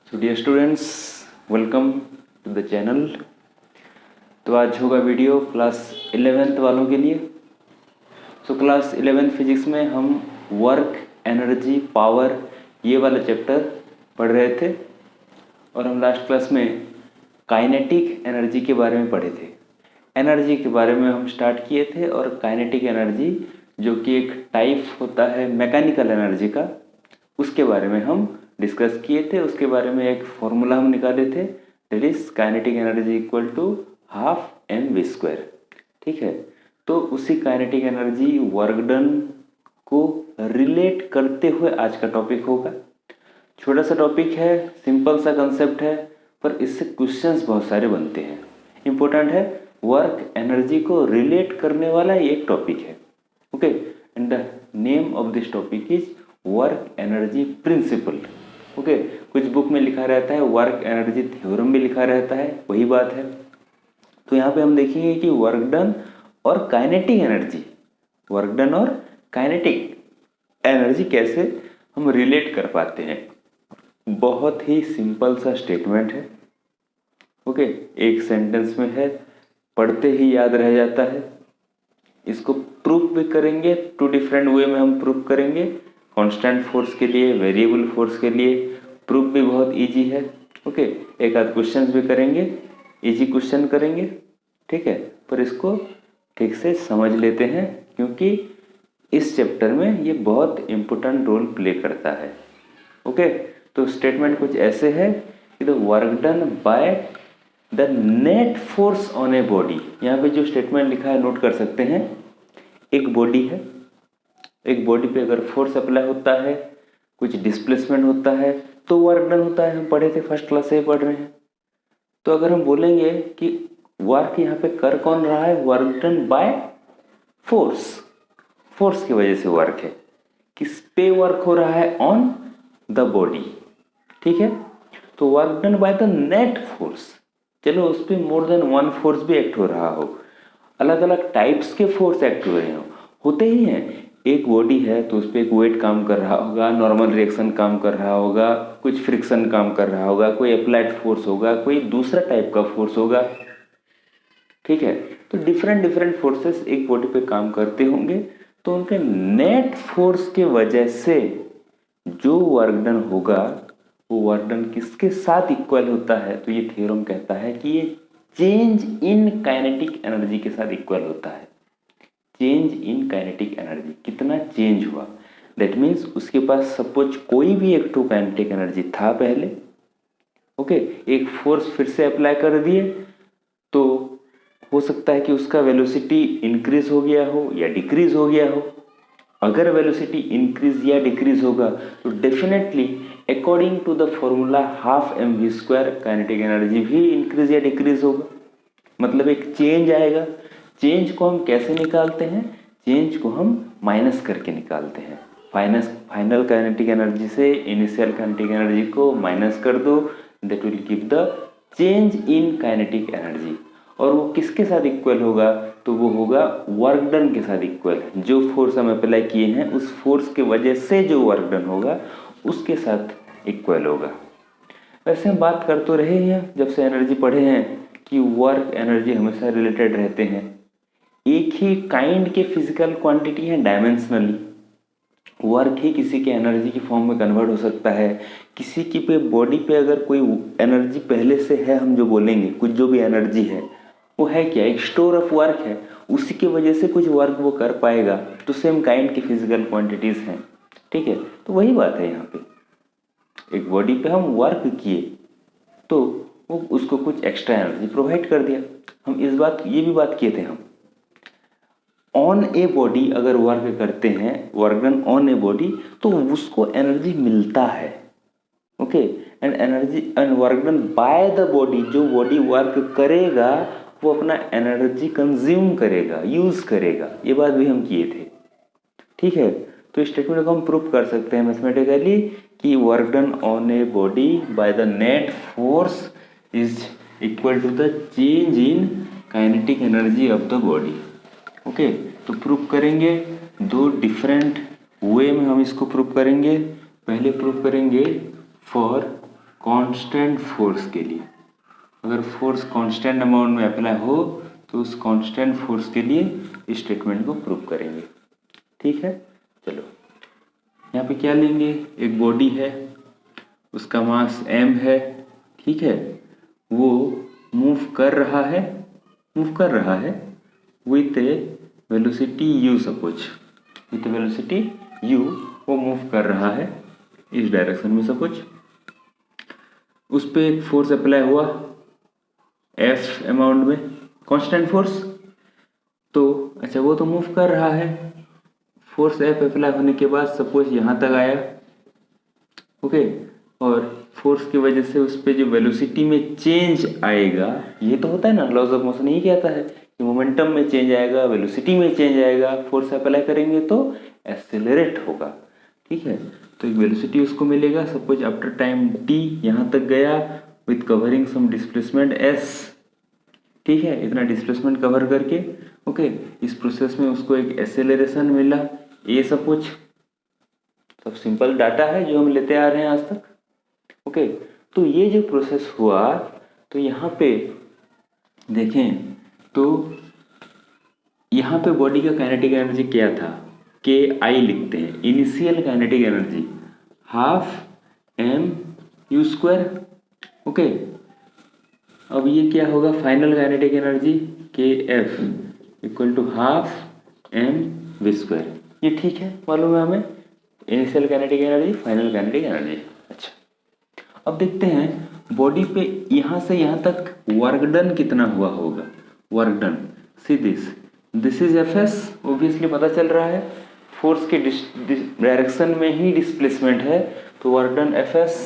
So dear students, welcome to the channel। तो आज होगा वीडियो क्लास 11th वालों के लिए। क्लास 11th फिजिक्स में हम वर्क, एनर्जी, पावर ये वाला चैप्टर पढ़ रहे थे और हम लास्ट क्लास में काइनेटिक एनर्जी के बारे में पढ़े थे। एनर्जी के बारे में हम स्टार्ट किए थे और काइनेटिक एनर्जी जो कि एक टाइप होता है मैकेनिकल एनर्जी का, उसके बारे में हम डिस्कस किए थे। उसके बारे में एक फॉर्मूला हम निकाले थे, that is kinetic energy equal to half mv²। ठीक है, तो उसी काइनेटिक एनर्जी वर्क डन को रिलेट करते हुए आज का टॉपिक होगा। छोटा सा टॉपिक है, सिंपल सा कंसेप्ट है, पर इससे क्वेश्चंस बहुत सारे बनते हैं। इंपॉर्टेंट है, वर्क एनर्जी को रिलेट करने वाला ये एक टॉपिक है। Okay, and the name of this topic is work energy principal. Okay, कुछ बुक में लिखा रहता है वर्क एनर्जी थ्योरम भी लिखा रहता है, वही बात है। तो यहाँ पे हम देखेंगे कि वर्क डन और काइनेटिक एनर्जी, वर्क डन और काइनेटिक एनर्जी कैसे हम रिलेट कर पाते हैं। बहुत ही सिंपल सा स्टेटमेंट है। ओके, एक सेंटेंस में है, पढ़ते ही याद रह जाता है। इसको प्रूफ भी करेंगे, टू डिफरेंट वे में हम प्रूफ करेंगे। कांस्टेंट फोर्स के लिए, वेरिएबल फोर्स के लिए प्रूफ भी बहुत इजी है। ओके, एक आध क्वेश्चंस भी करेंगे, इजी क्वेश्चन करेंगे, ठीक है। पर इसको ठीक से समझ लेते हैं क्योंकि इस चैप्टर में ये बहुत इम्पोर्टेंट रोल प्ले करता है। ओके, तो स्टेटमेंट कुछ ऐसे है कि the work done by the net force on a body. यहाँ पे जो स्टेटमेंट लिखा है नोट कर सकते हैं। एक बॉडी है, एक बॉडी पे अगर फोर्स अप्लाई होता है, कुछ डिस्प्लेसमेंट होता है तो वर्क डन होता है। हम पढ़े थे, फर्स्ट क्लास से ही पढ़ रहे हैं। तो अगर हम बोलेंगे कि वर्क यहाँ पे कर कौन रहा है, work done by force, force की वजह से वर्क है। किस पे वर्क हो रहा है, ऑन द बॉडी। ठीक है, तो work done by the net force. चलो उस पर मोर देन वन फोर्स भी एक्ट हो रहा हो, अलग अलग टाइप्स के फोर्स एक्ट हो रहे हो, होते ही हैं। एक बॉडी है तो उस पर एक वेट काम कर रहा होगा, नॉर्मल रिएक्शन काम कर रहा होगा, कुछ फ्रिक्शन काम कर रहा होगा, कोई अप्लाइड फोर्स होगा, कोई दूसरा टाइप का फोर्स होगा। ठीक है, तो डिफरेंट डिफरेंट फोर्सेस एक बॉडी पे काम करते होंगे, तो उनके नेट फोर्स के वजह से जो वर्क डन होगा वो वर्क डन किसके साथ इक्वल होता है। तो ये थ्योरम कहता है कि ये चेंज इन काइनेटिक एनर्जी के साथ इक्वल होता है। चेंज इन काइनेटिक एनर्जी, कितना चेंज हुआ, दैट मीन्स उसके पास सपोज कोई भी एक टू काइनेटिक एनर्जी था पहले। ओके, एक फोर्स फिर से अप्लाई कर दिए तो हो सकता है कि उसका वेलोसिटी इंक्रीज हो गया हो या डिक्रीज हो गया हो। अगर वेलोसिटी इंक्रीज या डिक्रीज होगा तो definitely according to the formula half mv² kinetic energy भी इंक्रीज या डिक्रीज होगा, मतलब एक चेंज आएगा। चेंज को हम कैसे निकालते हैं, चेंज को हम माइनस करके निकालते हैं। फाइनल काइनेटिक एनर्जी से इनिशियल काइनेटिक एनर्जी को माइनस कर दो, that will give the change in kinetic energy. और वो किसके साथ इक्वल होगा, तो वो होगा वर्क डन के साथ इक्वल। जो फोर्स हम अप्लाई किए हैं उस फोर्स के वजह से जो वर्क डन होगा उसके साथ इक्वल होगा। वैसे हम बात कर तो रहे हैं जब से एनर्जी पढ़े हैं कि वर्क एनर्जी हमेशा रिलेटेड रहते हैं। एक ही काइंड के फिजिकल क्वांटिटी है डायमेंशनली, वर्क ही किसी के एनर्जी की फॉर्म में कन्वर्ट हो सकता है। किसी की पे बॉडी पे अगर कोई एनर्जी पहले से है, हम जो बोलेंगे कुछ जो भी एनर्जी है वो है क्या, एक स्टोर ऑफ वर्क है, उसी की वजह से कुछ वर्क वो कर पाएगा। तो सेम काइंड की फिजिकल क्वांटिटीज हैं। ठीक है, तो वही बात है। यहाँ पे एक बॉडी पे हम वर्क किए तो वो उसको कुछ एक्स्ट्रा एनर्जी प्रोवाइड कर दिया। हम ये भी बात किए थे, हम ऑन ए बॉडी अगर वर्क करते हैं, work done on a body, तो उसको एनर्जी मिलता है। Okay, and energy and work done by the body, जो बॉडी वर्क करेगा वो अपना एनर्जी कंज्यूम करेगा, यूज करेगा। ये बात भी हम किए थे। ठीक है, तो इस स्टेटमेंट को हम प्रूव कर सकते हैं मैथमेटिकली कि work done on a body by the net force is equal to the change in kinetic energy of the body. Okay, तो प्रूव करेंगे दो डिफरेंट वे में हम इसको प्रूव करेंगे। पहले प्रूव करेंगे फॉर कांस्टेंट फोर्स के लिए, अगर फोर्स कांस्टेंट अमाउंट में अप्लाई हो तो उस कांस्टेंट फोर्स के लिए इस स्टेटमेंट को प्रूव करेंगे। ठीक है, चलो यहाँ पे क्या लेंगे, एक बॉडी है, उसका मास m है, ठीक है, वो मूव कर रहा है with A velocity u, suppose with velocity u वो मूव कर रहा है इस डायरेक्शन में, सपोज उस पर एक फोर्स अप्लाई हुआ F अमाउंट में, कांस्टेंट फोर्स। तो अच्छा वो तो मूव कर रहा है, फोर्स F अप्लाई होने के बाद सपोज यहाँ तक आया, ओके, और फोर्स की वजह से उस पर जो वेलोसिटी में चेंज आएगा, ये तो होता है ना, लॉज ऑफ मोशन यही कहता है कि मोमेंटम में चेंज आएगा, वेलोसिटी में चेंज आएगा, फोर्स अप्लाई करेंगे तो एक्सेलरेट होगा। ठीक है, तो एक वेलोसिटी उसको मिलेगा, सपोज आफ्टर टाइम t यहाँ तक गया with covering some displacement s। ठीक है, इतना डिस्प्लेसमेंट कवर करके, ओके, इस प्रोसेस में उसको एक एक्सेलरेशन मिला a, सपोज। सब सिंपल डाटा है जो हम लेते आ रहे हैं आज तक। ओके, तो ये जो प्रोसेस हुआ, तो यहाँ पे देखें तो यहाँ पे बॉडी का काइनेटिक एनर्जी क्या था, के आई लिखते हैं, initial kinetic energy ½ m² okay. अब ये क्या होगा, final kinetic energy KF = ½ mv²। ये ठीक है, मालूम है हमें, initial kinetic energy, final kinetic energy. अच्छा, अब देखते हैं बॉडी पे यहाँ से यहाँ तक वर्क डन कितना हुआ होगा। Work done, see this is Fs, obviously पता चल रहा है, फोर्स के डायरेक्शन में ही डिस्प्लेसमेंट है, तो वर्क डन Fs।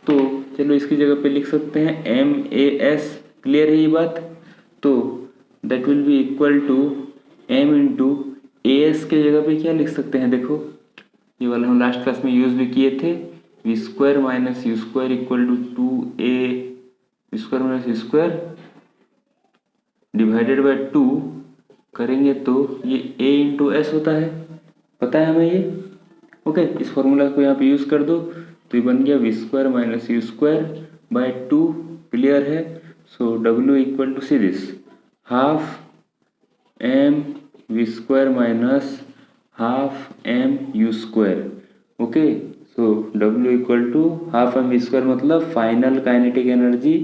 तो चलो इसकी जगह पे लिख सकते हैं MAS, क्लियर है ये बात। तो that will be equal to m × AS के जगह पे क्या लिख सकते हैं, देखो ये वाला हम लास्ट क्लास में यूज भी किए थे, v² - u² = 2a v² - u² divided by 2 करेंगे तो ये a × s होता है, पता है हमें ये। ओके, इस फॉर्मूला को यहाँ पे यूज कर दो तो ये बन गया v² - u² / 2, क्लियर है। So w equal to see this ½ mv² - ½ mu²। Okay, so w equal to ½ mv², मतलब final kinetic energy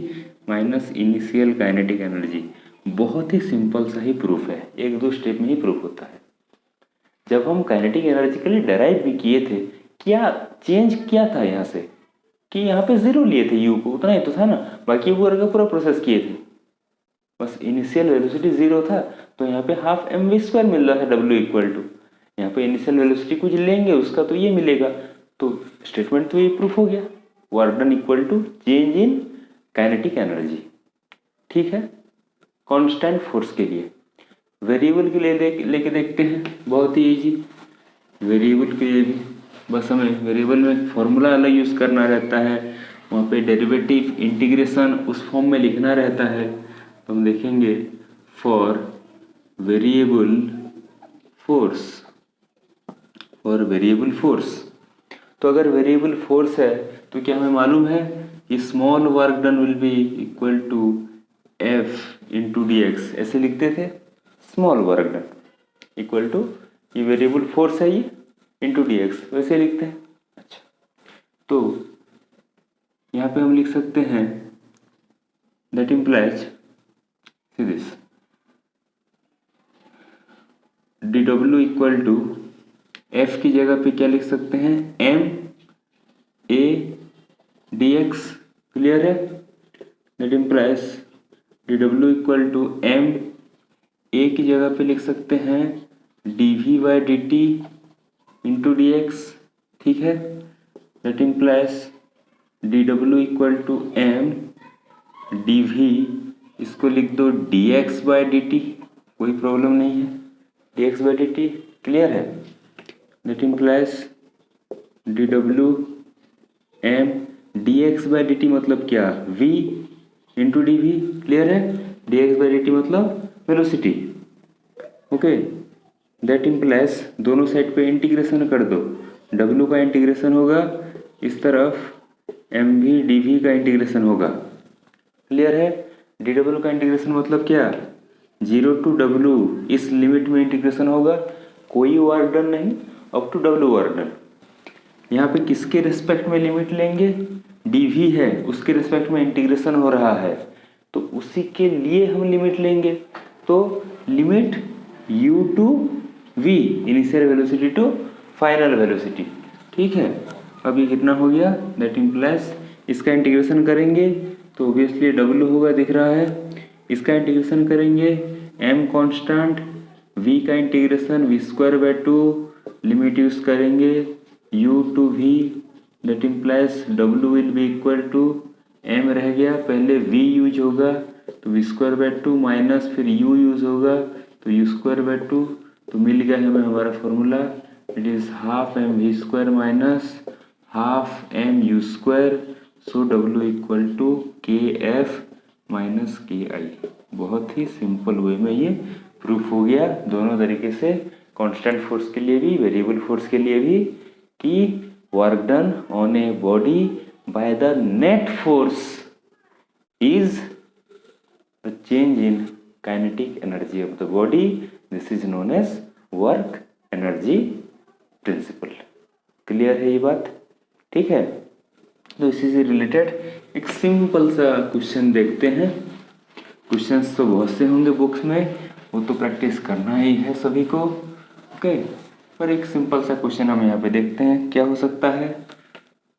minus initial kinetic energy. बहुत ही सिंपल सा ही प्रूफ है, 1-2 स्टेप में ही प्रूफ होता है। जब हम काइनेटिक एनर्जी के लिए डेराइव भी किए थे, क्या चेंज किया था यहाँ से कि यहाँ पे 0 लिए थे u को, उतना ही तो था ना, बाकी पूरा का पूरा प्रोसेस किए थे, बस इनिशियल वेलोसिटी 0 था तो यहाँ पे ½ mv² मिल रहा था w इक्वल टू, यहाँ पे इनिशियल वेलोसिटी कुछ लेंगे उसका तो ये मिलेगा, तो स्टेटमेंट तो ये प्रूफ हो गया, work done equal to change in kinetic energy. ठीक है, कांस्टेंट फोर्स के लिए। वेरिएबल के लिए लेके देखते हैं, बहुत ही इजी। वेरिएबल के लिए भी बस हमें वेरिएबल में फॉर्मूला अलग यूज़ करना रहता है, वहाँ पे डेरिवेटिव इंटीग्रेशन उस फॉर्म में लिखना रहता है। तो हम देखेंगे फॉर वेरिएबल फोर्स, तो अगर वेरिएबल फोर्स है तो क्या हमें मालूम है कि small work done will be equal to F × dx, ऐसे लिखते थे, small work done equal to, ये वेरिएबल फोर्स है ये, इंटू dx, वैसे लिखते हैं। अच्छा, तो यहाँ पे हम लिख सकते हैं that implies see this dw equal to F की जगह पे क्या लिख सकते हैं, ma dx, क्लियर है। That implies dw equal to m a की जगह पे लिख सकते हैं dv/dt इंटू dx, ठीक है। That implies dw equal to m dv, इसको लिख दो dx/dt, कोई प्रॉब्लम नहीं है, dx/dt, क्लियर है। That implies dw m dx/dt मतलब क्या, v इंटू dv, क्लियर है। dx/dt मतलब वेलोसिटी, ओके। दैट इम्प्लाइज दोनों साइड पे इंटीग्रेशन कर दो, w का इंटीग्रेशन होगा इस तरफ mv dv का इंटीग्रेशन होगा। क्लियर है? dw का इंटीग्रेशन मतलब क्या, 0 to w इस लिमिट में इंटीग्रेशन होगा, कोई वर्क डन नहीं, up to w work done. यहाँ पे किसके रिस्पेक्ट में लिमिट लेंगे, dv है उसके रिस्पेक्ट में इंटीग्रेशन हो रहा है, तो उसी के लिए हम लिमिट लेंगे। तो limit u to v, initial velocity to final velocity. ठीक है, अब ये कितना हो गया, दैट इम्प्लाइज इसका इंटीग्रेशन करेंगे तो ऑब्वियसली w होगा, दिख रहा है। इसका इंटीग्रेशन करेंगे m कांस्टेंट, v का integration v square by 2, limit use करेंगे u to v, that implies w will be equal to m रह गया, पहले v यूज होगा तो v स्क्वायर बाय 2 माइनस फिर u यूज होगा तो u स्क्वायर बाय 2, तो मिल गया हमें हमारा formula, it is half M V square minus half M U square, so w equal to K F minus K I. बहुत ही सिंपल वे में ये प्रूफ हो गया, दोनों तरीके से, कांस्टेंट फोर्स के लिए भी, वेरिएबल फोर्स के लिए भी, कि work done on a body by the net force is the change in kinetic energy of the body. This is known as work energy principle. Clear है ये बात? ठीक है, तो इसी से रिलेटेड एक सिंपल सा क्वेश्चन देखते हैं। क्वेश्चंस तो बहुत से होंगे बुक्स में, वो तो प्रैक्टिस करना ही है सभी को, ओके, पर एक सिंपल सा क्वेश्चन हम यहाँ पे देखते हैं क्या हो सकता है।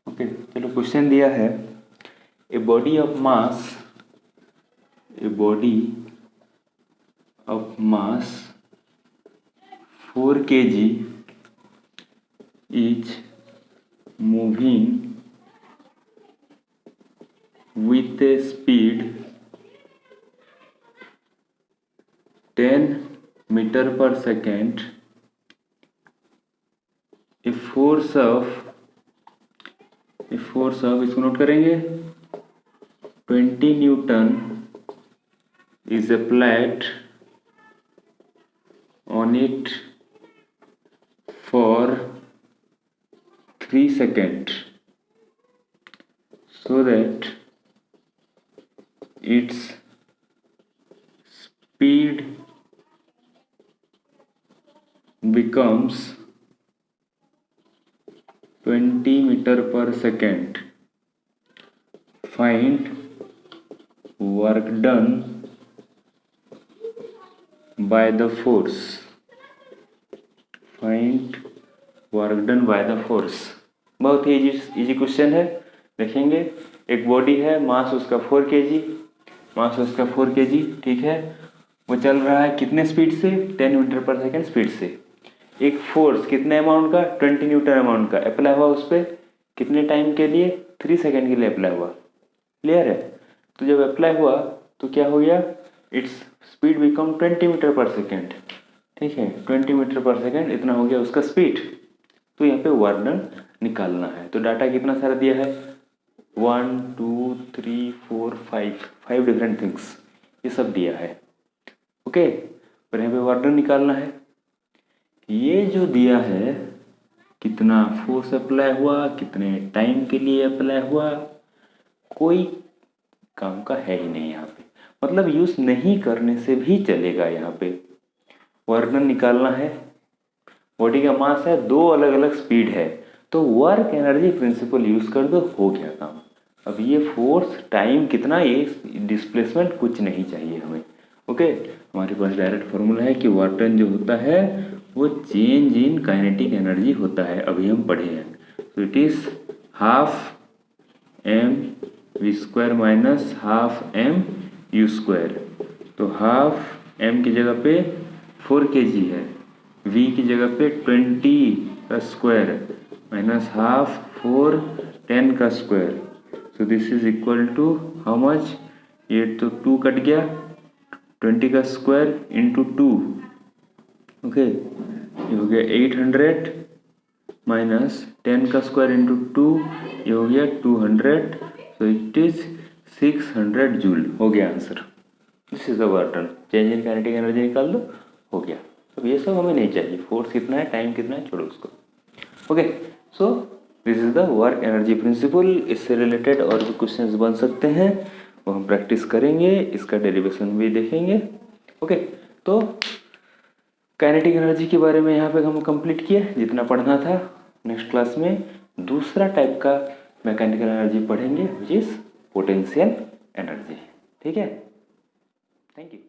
ओके, चलो क्वेश्चन दिया है, a body of mass 4 kg is moving with a speed 10 meter per second. A force of इसको नोट करेंगे 20 Newton is applied on it for 3 seconds so that its speed becomes 20 meter per second. Find work done by the force. Find work done by the force. बहुत ही easy question है। देखेंगे, एक body है, मास उसका 4 kg, मास उसका 4 kg, ठीक है, वो चल रहा है कितने स्पीड से, 10 मीटर पर सेकेंड स्पीड से। एक फोर्स कितने अमाउंट का, 20 न्यूटन अमाउंट का अप्लाई हुआ उस पर, कितने टाइम के लिए, 3 सेकेंड के लिए अप्लाई हुआ। क्लियर है? तो जब अप्लाई हुआ तो क्या हो गया, इट्स स्पीड बिकम 20 मीटर पर सेकेंड। ठीक है, 20 मीटर पर सेकेंड इतना हो गया उसका स्पीड। तो यहाँ पे वर्क डन निकालना है। तो डाटा कितना सारा दिया है, 1 2 3 4 5 डिफरेंट थिंग्स, ये सब दिया है। ओके, और यहाँ पे वर्क डन निकालना है। ये जो दिया है, कितना फोर्स अप्लाई हुआ, कितने टाइम के लिए अप्लाई हुआ, कोई काम का है ही नहीं यहाँ पे, मतलब यूज नहीं करने से भी चलेगा। यहाँ पे वर्क डन निकालना है, बॉडी का मास है, 2 अलग अलग स्पीड है, तो वर्क एनर्जी प्रिंसिपल यूज कर दो, हो गया काम। अब ये फोर्स, टाइम कितना, ये डिस्प्लेसमेंट कुछ नहीं चाहिए हमें। ओके, हमारे पास डायरेक्ट फॉर्मूला है कि वर्क डन जो होता है वो चेंज इन काइनेटिक एनर्जी होता है, अभी हम पढ़े हैं। तो it is half M V square minus half M U square. तो हाफ एम की जगह पे 4 kg है, v की जगह पे 20 का स्क्वायर माइनस हाफ 4 10 का square. So this is equal to how much, ये तो 2 कट गया, 20 का स्क्वायर इंटू 2, ओके, ये हो गया 800 माइनस 10 का स्क्वायर इंटू 2, ये हो गया 200, सो इट इज 600 जूल। हो गया answer. This is the work done. Change in kinetic energy निकाल दो, हो गया। तो ये सब हमें नहीं चाहिए, फोर्स कितना है, टाइम कितना है, छोड़ो उसको। Okay, so this is the work energy principal. इससे रिलेटेड और भी क्वेश्चंस बन सकते हैं, वो हम प्रैक्टिस करेंगे, इसका डेरिवेशन भी देखेंगे। ओके, तो काइनेटिक एनर्जी के बारे में यहाँ पे हम कंप्लीट किए जितना पढ़ना था। नेक्स्ट क्लास में दूसरा टाइप का मैकेनिकल एनर्जी पढ़ेंगे, विच इज पोटेंशियल एनर्जी। ठीक है, थैंक यू।